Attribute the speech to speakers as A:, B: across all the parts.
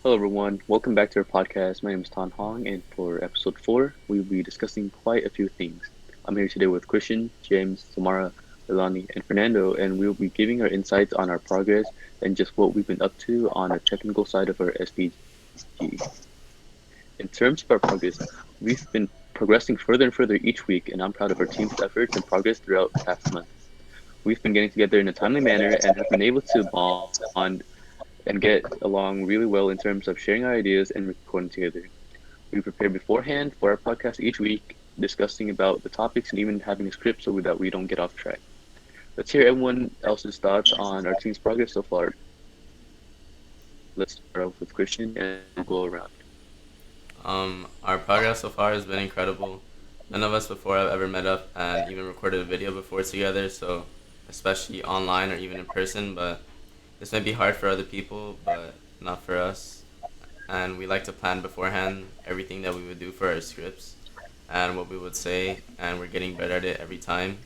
A: Hello, everyone. Welcome back to our podcast. My name is Tan Hong, and for episode 4, we will be discussing quite a few things. I'm here today with Christian, James, Samara, Ilani, and Fernando, and we'll be giving our insights on our progress and just what we've been up to on the technical side of our SDG. In terms of our progress, we've been progressing further and further each week, and I'm proud of our team's efforts and progress throughout the past month. We've been getting together in a timely manner and have been able to bond and get along really well in terms of sharing our ideas and recording together. We prepare beforehand for our podcast each week, discussing about the topics and even having a script so that we don't get off track. Let's hear everyone else's thoughts on our team's progress so far. Let's start off with Christian and we'll go around.
B: Our progress so far has been incredible. None of us before have ever met up and even recorded a video before together, so especially online or even in person, but this may be hard for other people, but not for us. And we like to plan beforehand everything that we would do for our scripts and what we would say, and we're getting better at it every time.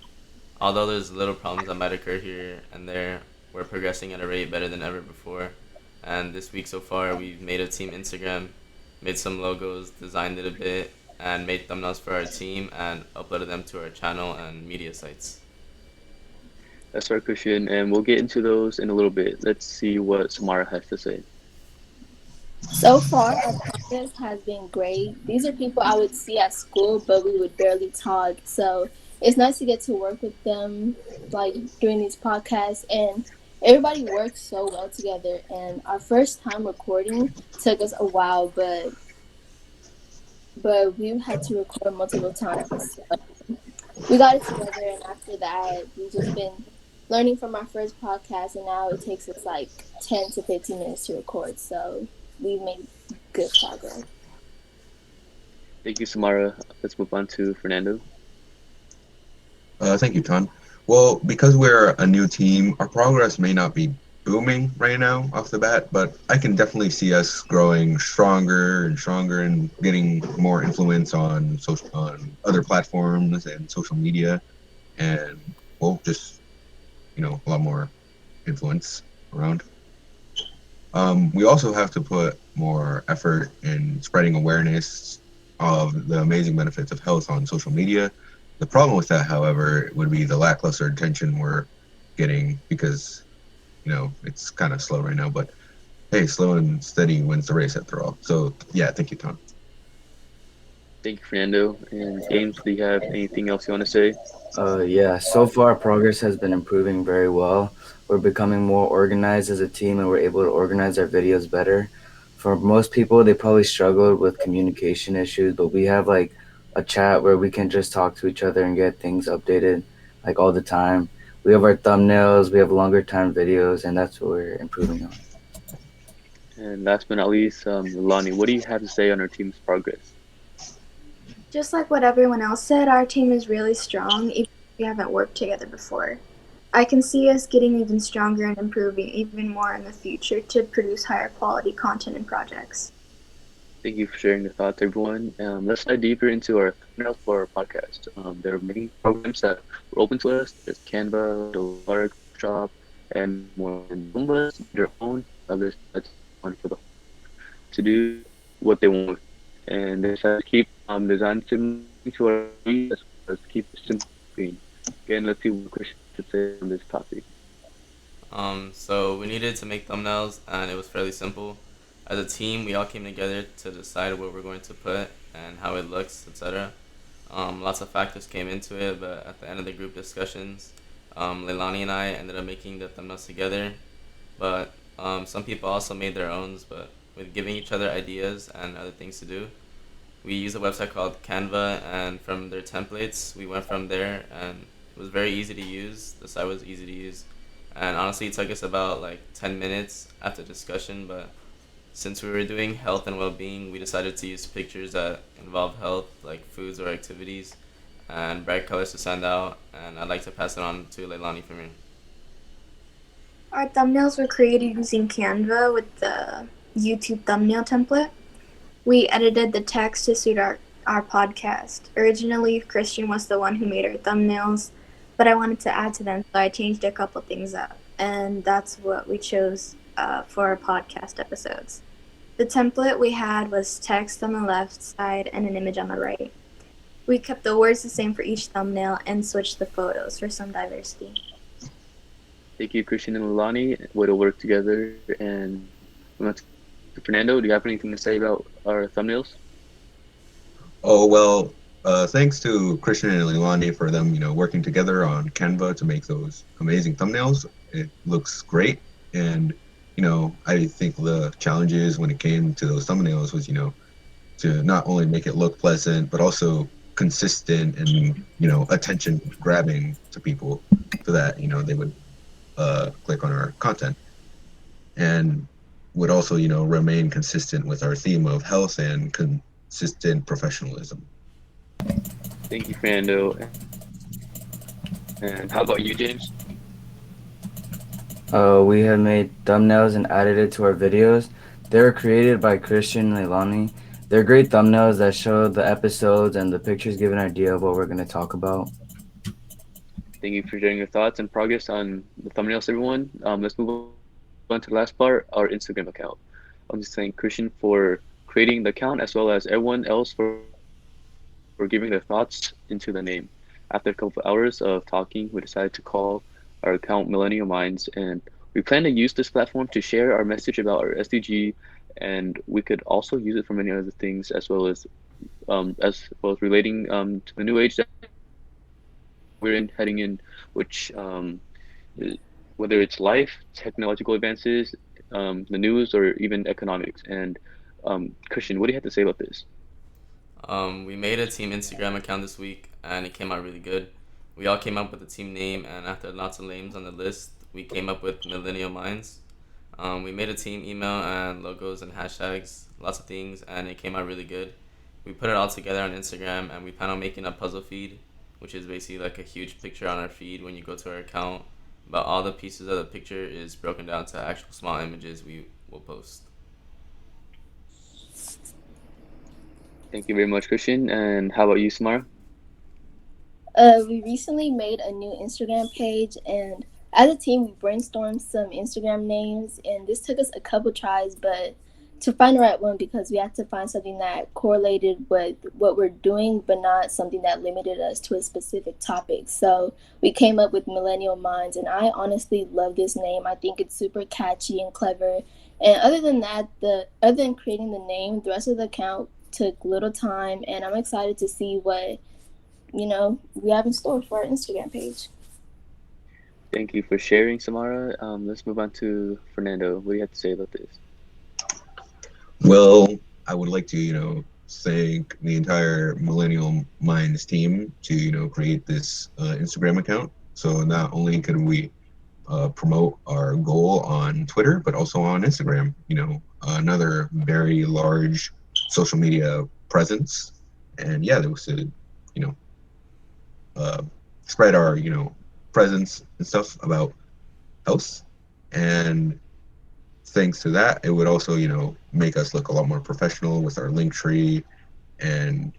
B: Although there's little problems that might occur here and there, we're progressing at a rate better than ever before. And this week so far, we've made a team Instagram, made some logos, designed it a bit, and made thumbnails for our team and uploaded them to our channel and media sites.
A: That's our Christian, and we'll get into those in a little bit. Let's see what Samara has to say.
C: So far, our progress has been great. These are people I would see at school, but we would barely talk. So it's nice to get to work with them, like doing these podcasts, and everybody works so well together. And our first time recording took us a while, but we had to record multiple times. So we got it together, and after that, we've just been learning from our first podcast, and now it takes us like 10 to 15 minutes to record. So we've made good progress.
A: Thank you, Samara. Let's move on to Fernando.
D: Thank you, Ton. Well, because we're a new team, our progress may not be booming right now off the bat, but I can definitely see us growing stronger and stronger and getting more influence on other platforms and social media, and well, just a lot more influence around. We also have to put more effort in spreading awareness of the amazing benefits of health on social media. The problem with that, however, would be the lackluster attention we're getting because, it's kind of slow right now. But hey, slow and steady wins the race after all. So yeah, thank you, Tom.
A: Thank you, Fernando. And James, do you have anything else you want to say?
E: Yeah, so far progress has been improving very well. We're becoming more organized as a team and we're able to organize our videos better. For most people, they probably struggled with communication issues, but we have like a chat where we can just talk to each other and get things updated like all the time. We have our thumbnails, we have longer time videos, and that's what we're improving on.
A: And last but not least, Lonnie, what do you have to say on our team's progress?
F: Just like what everyone else said, our team is really strong, even if we haven't worked together before. I can see us getting even stronger and improving even more in the future to produce higher quality content and projects.
A: Thank you for sharing your thoughts, everyone. Let's dive deeper into our thumbnails for our podcast. There are many programs that were open to us. There's Canva, the Shop, and more. And some of us their own, others that's one for the to do what they want. And they try to keep design similar to our needs, as well as keep it simple. Again, let's see what Christian should say on this topic.
B: So we needed to make thumbnails, and it was fairly simple. As a team, we all came together to decide what we're going to put and how it looks, etc. Lots of factors came into it, but at the end of the group discussions, Leilani and I ended up making the thumbnails together. But some people also made their own, but with giving each other ideas and other things to do, we used a website called Canva, and from their templates, we went from there, and it was very easy to use. The site was easy to use, and honestly, it took us about like 10 minutes after discussion, but since we were doing health and well-being, we decided to use pictures that involve health, like foods or activities, and bright colors to stand out, and I'd like to pass it on to Leilani for me.
F: Our thumbnails were created using Canva with the YouTube thumbnail template. We edited the text to suit our podcast. Originally, Christian was the one who made our thumbnails, but I wanted to add to them, so I changed a couple things up. And that's what we chose for our podcast episodes. The template we had was text on the left side and an image on the right. We kept the words the same for each thumbnail and switched the photos for some diversity.
A: Thank you, Christian and Milani. Way to work together. And we went to Fernando. Do you have anything to say about our thumbnails?
D: Oh well, thanks to Christian and Leilani for them, working together on Canva to make those amazing thumbnails. It looks great, and I think the challenges when it came to those thumbnails was, to not only make it look pleasant, but also consistent and attention grabbing to people, so that they would click on our content, and would also remain consistent with our theme of health and consistent professionalism.
A: Thank you, Fernando. And how about you, James?
E: We have made thumbnails and added it to our videos. They were created by Christian and Leilani. They're great thumbnails that show the episodes and the pictures give an idea of what we're going to talk about.
A: Thank you for sharing your thoughts and progress on the thumbnails, everyone. Let's move on to the last part, our Instagram account. I'll just thank Christian for creating the account as well as everyone else for giving their thoughts into the name. After a couple of hours of talking, we decided to call our account Millennial Minds, and we plan to use this platform to share our message about our SDG, and we could also use it for many other things as well as relating to the new age that we're in, heading in, which whether it's life, technological advances, the news, or even economics. And Christian, what do you have to say about this?
B: We made a team Instagram account this week, and it came out really good. We all came up with a team name, and after lots of names on the list, we came up with Millennial Minds. We made a team email and logos and hashtags, lots of things, and it came out really good. We put it all together on Instagram, and we plan on making a puzzle feed, which is basically like a huge picture on our feed when you go to our account. But all the pieces of the picture is broken down to actual small images we will post.
A: Thank you very much, Christian. And how about you, Samara?
C: We recently made a new Instagram page, and as a team, we brainstormed some Instagram names, and this took us a couple tries, but to find the right one because we had to find something that correlated with what we're doing, but not something that limited us to a specific topic. So we came up with Millennial Minds, and I honestly love this name. I think it's super catchy and clever. And other than that, the other than creating the name, the rest of the account took little time, and I'm excited to see what we have in store for our Instagram page.
A: Thank you for sharing, Samara. Let's move on to Fernando. What do you have to say about this?
D: Well, I would like to, thank the entire Millennial Minds team to, create this Instagram account. So not only could we promote our goal on Twitter, but also on Instagram, another very large social media presence. And yeah, there was to, you know, uh, spread our, presence and stuff about health. And thanks to that, it would also, make us look a lot more professional with our link tree and,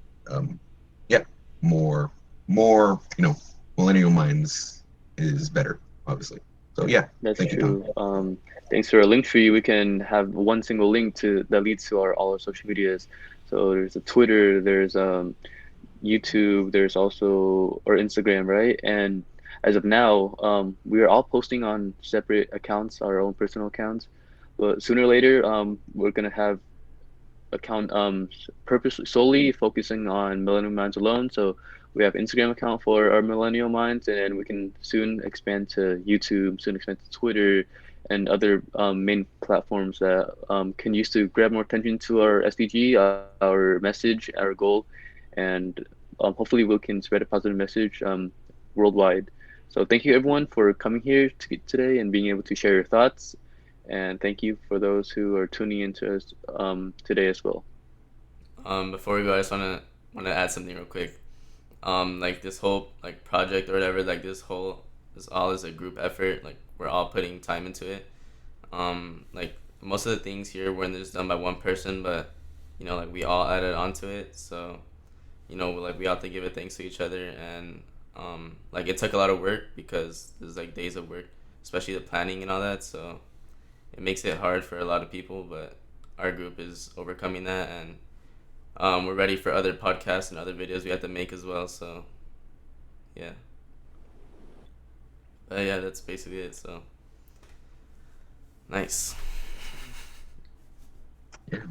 D: yeah, more, millennial minds is better, obviously. So yeah,
A: That's
D: thank you, Tom.
A: true. Thanks to our link tree, we can have one single link to that leads to our all our social medias. So there's a Twitter, there's YouTube, there's also our Instagram, right? And as of now, we are all posting on separate accounts, our own personal accounts. But sooner or later, we're gonna have account purposely solely focusing on millennial minds alone. So we have Instagram account for our millennial minds, and then we can soon expand to YouTube, soon expand to Twitter, and other main platforms that can use to grab more attention to our SDG, our message, our goal, and hopefully we can spread a positive message worldwide. So thank you everyone for coming here today and being able to share your thoughts. And thank you for those who are tuning into us today as well.
B: Before we go, I just wanna add something real quick. Like this whole like project or whatever, like this all is a group effort. Like we're all putting time into it. Like most of the things here weren't just done by one person, but like we all added onto it. So like we have to give it thanks to each other, and like it took a lot of work because there's like days of work, especially the planning and all that. So it makes it hard for a lot of people, but our group is overcoming that, and we're ready for other podcasts and other videos we have to make as well. So yeah, but yeah, that's basically it. So nice.
D: Yeah,